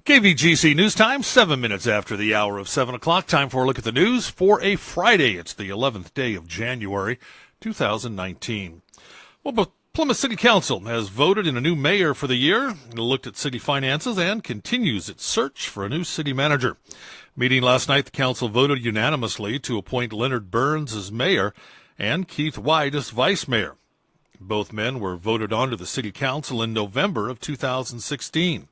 KVGC News Time, 7 minutes after the hour of 7 o'clock. Time for a look at the news for a Friday. It's the 11th day of January, 2019. Well, Plymouth City Council has voted in a new mayor for the year. It looked at city finances and continues its search for a new city manager. Meeting last night, the council voted unanimously to appoint Leonard Burns as mayor and Keith White as vice mayor. Both men were voted onto the city council in November of 2016.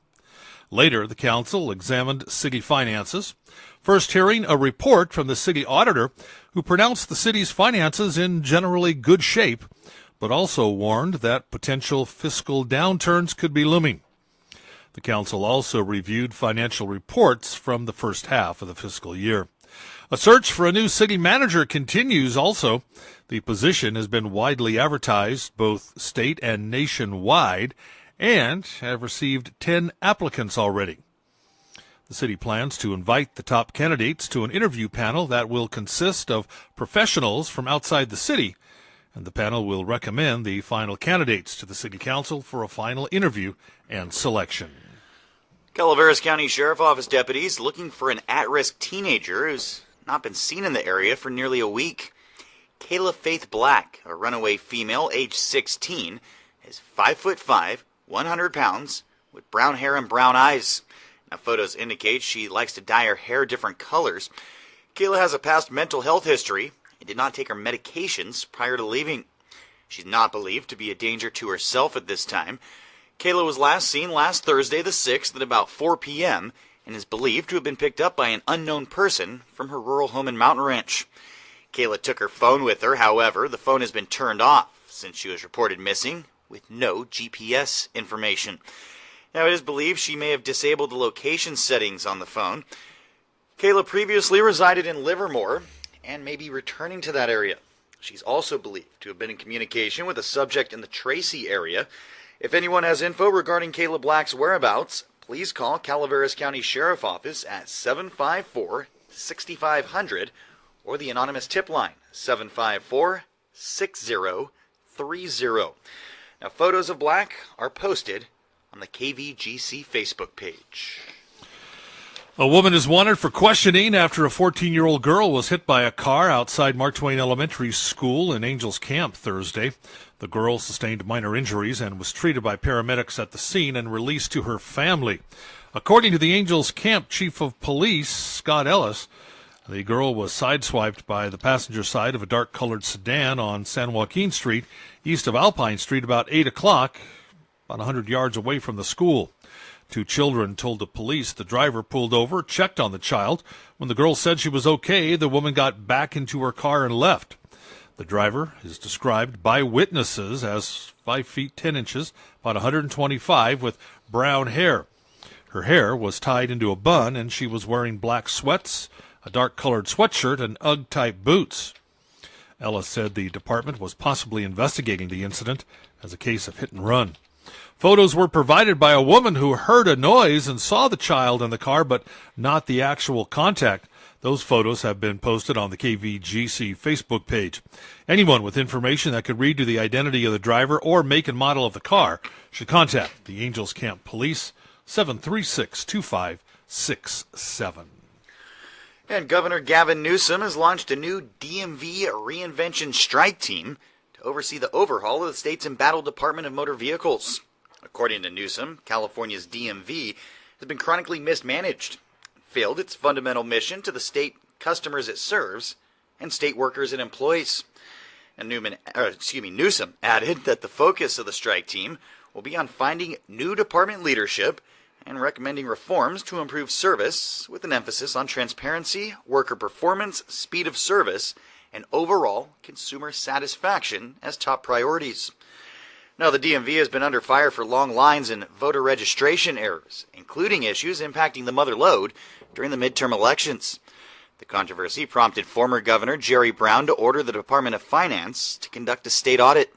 Later, the council examined city finances, first hearing a report from the city auditor who pronounced the city's finances in generally good shape, but also warned that potential fiscal downturns could be looming. The council also reviewed financial reports from the first half of the fiscal year. A search for a new city manager continues also. The position has been widely advertised, both state and nationwide, and have received 10 applicants already. The city plans to invite the top candidates to an interview panel that will consist of professionals from outside the city, and the panel will recommend the final candidates to the city council for a final interview and selection. Calaveras County Sheriff Office deputies looking for an at-risk teenager who's not been seen in the area for nearly a week. Kayla Faith Black, a runaway female aged 16, is 5'5", 100 pounds, with brown hair and brown eyes. Now, photos indicate she likes to dye her hair different colors. Kayla has a past mental health history and did not take her medications prior to leaving. She's not believed to be a danger to herself at this time. Kayla was last seen last Thursday the 6th at about 4 p.m. and is believed to have been picked up by an unknown person from her rural home in Mountain Ranch. Kayla took her phone with her. However, the phone has been turned off since she was reported missing with no GPS information. Now, it is believed she may have disabled the location settings on the phone. Kayla previously resided in Livermore and may be returning to that area. She's also believed to have been in communication with a subject in the Tracy area. If anyone has info regarding Kayla Black's whereabouts, please call Calaveras County Sheriff Office at 754-6500 or the anonymous tip line, 754-6030. Now, photos of Black are posted on the KVGC Facebook page. A woman is wanted for questioning after a 14-year-old girl was hit by a car outside Mark Twain Elementary School in Angels Camp Thursday. The girl sustained minor injuries and was treated by paramedics at the scene and released to her family. According to the Angels Camp Chief of Police, Scott Ellis, the girl was sideswiped by the passenger side of a dark-colored sedan on San Joaquin Street, east of Alpine Street, about 8 o'clock, about 100 yards away from the school. Two children told the police the driver pulled over, checked on the child. When the girl said she was okay, the woman got back into her car and left. The driver is described by witnesses as 5 feet 10 inches, about 125, with brown hair. Her hair was tied into a bun, and she was wearing black sweats, a dark-colored sweatshirt, and Ugg-type boots. Ellis said the department was possibly investigating the incident as a case of hit and run. Photos were provided by a woman who heard a noise and saw the child in the car, but not the actual contact. Those photos have been posted on the KVGC Facebook page. Anyone with information that could read to the identity of the driver or make and model of the car should contact the Angels Camp Police, 736-2567. And Governor Gavin Newsom has launched a new DMV reinvention strike team to oversee the overhaul of the state's embattled Department of Motor Vehicles. According to Newsom, California's DMV has been chronically mismanaged, failed its fundamental mission to the state customers it serves and state workers and employees. And Newsom added that the focus of the strike team will be on finding new department leadership and recommending reforms to improve service with an emphasis on transparency, worker performance, speed of service, and overall consumer satisfaction as top priorities. Now, the DMV has been under fire for long lines and voter registration errors, including issues impacting the mother lode during the midterm elections. The controversy prompted former Governor Jerry Brown to order the Department of Finance to conduct a state audit.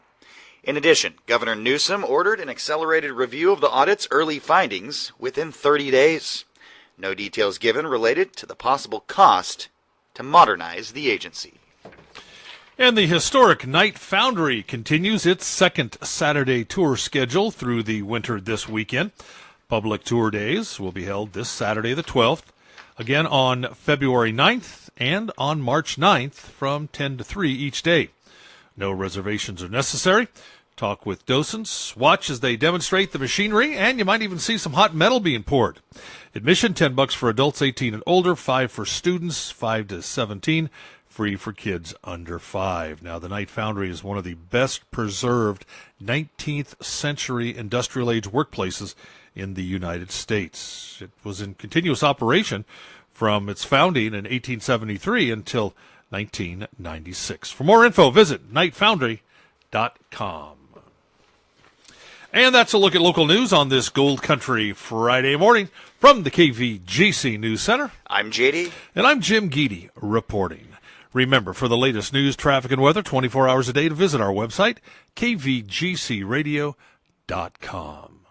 In addition, Governor Newsom ordered an accelerated review of the audit's early findings within 30 days. No details given related to the possible cost to modernize the agency. And the historic Night Foundry continues its second Saturday tour schedule through the winter this weekend. Public tour days will be held this Saturday the 12th, again on February 9th and on March 9th from 10 to 3 each day. No reservations are necessary. Talk with docents, watch as they demonstrate the machinery, and you might even see some hot metal being poured. Admission, $10 for adults 18 and older, $5 for students, 5 to 17, free for kids under 5. Now, the Knight Foundry is one of the best preserved 19th century industrial age workplaces in the United States. It was in continuous operation from its founding in 1873 until 1996. For more info, visit knightfoundry.com. And that's a look at local news on this Gold Country Friday morning from the KVGC News Center. I'm JD. And I'm Jim Geedy reporting. Remember, for the latest news, traffic, and weather 24 hours a day, to visit our website, kvgcradio.com.